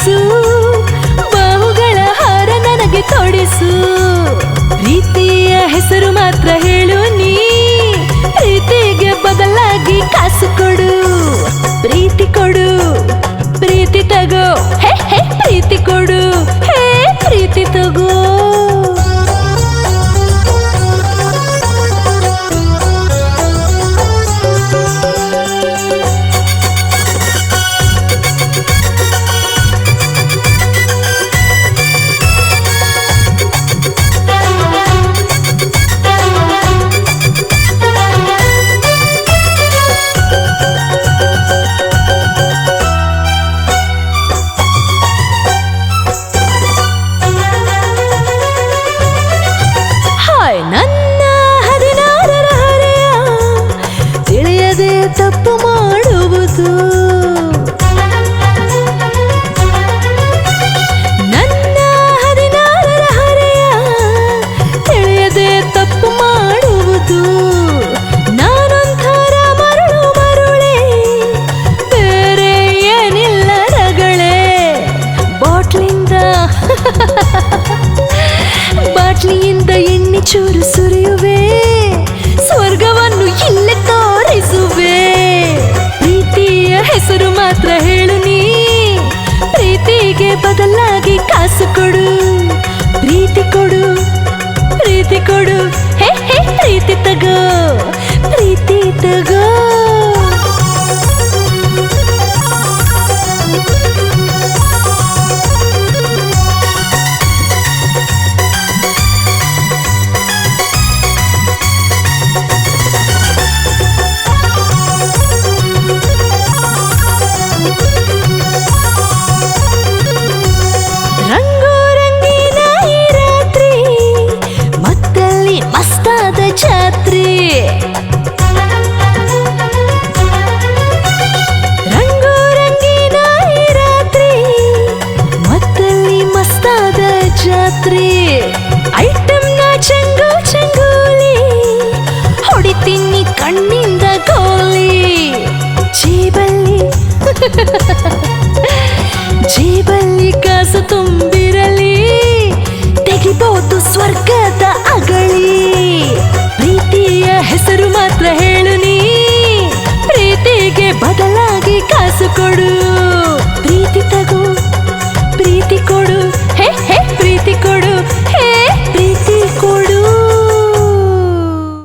ಉಡಿಸು, ಬಾಹುಗಳ ಹಾರ ನನಗೆ ತೊಡಿಸು. ಪ್ರೀತಿಯ ಹೆಸರು ಮಾತ್ರ ಹೇಳು ನೀ, ಪ್ರೀತಿಗೆ ಬದಲಾಗಿ ಕಾಸು ಕೊಡು. ಪ್ರೀತಿ ಕೊಡು, ಪ್ರೀತಿ ತಗೋ, ಹೇ ಹೇ ಪ್ರೀತಿ ಕೊಡು, ಹೇ ಪ್ರೀತಿ ತಗೋ. ನನ್ನ 16ರ ಹರೆಯ ತಿಳಿಯದೆ ತಪ್ಪು ಮಾಡುವುದು. ನನ್ನ 16ರ ಹರೆಯ ತಿಳಿಯದೆ ತಪ್ಪು ಮಾಡುವುದು. ನಾನೊಂಥರ ಮರಳು ಮರುಳೆ, ಬೇರೆ ಏನಿಲ್ಲ ರಗಳೆ. ಬಾಟ್ಲಿಯಿಂದ ಎಣ್ಣೆ ಚೂರು ಸುರಿಯುವೆ, ಸ್ವರ್ಗವನ್ನು ಇಲ್ಲೇ ತೋರಿಸುವೆ. ಪ್ರೀತಿಯ ಹೆಸರು ಮಾತ್ರ ಹೇಳು ನೀ, ಪ್ರೀತಿಗೆ ಬದಲಾಗಿ ಕಾಸು ಕೊಡು. ಪ್ರೀತಿ ಕೊಡು, ಪ್ರೀತಿ ಕೊಡು, ಹೇ ಹೇ ಪ್ರೀತಿ ತಗೋ, ಪ್ರೀತಿ ತಗೋ. ರಂಗು ರಂಗಿನ ಈ ರಾತ್ರಿ, ಮತ್ತಲ್ಲಿ ಮಸ್ತಾದ ಜಾತ್ರೆ. ರಂಗು ರಂಗಿನ ಈ ರಾತ್ರಿ, ಮತ್ತಲ್ಲಿ ಮಸ್ತಾದ ಜಾತ್ರೆ. ಐಟಮ್ನ ಚಂಗು ಚಂಗೂಲಿ, ಹೊಡಿತೀನಿ ಕಣ್ಣಿಂದ ಗೋಲಿ. ಜೇಬಲ್ಲಿ ಕಾಸು ತುಂಬಿರಲಿ, ತೆಗಿಬಹುದು ಸ್ವರ್ಗದ ಅಗಳಿ. ಪ್ರೀತಿಯ ಹೆಸರು ಮಾತ್ರ ಹೇಳು ನೀ, ಪ್ರೀತಿಗೆ ಬದಲಾಗಿ ಕಾಸು ಕೊಡು.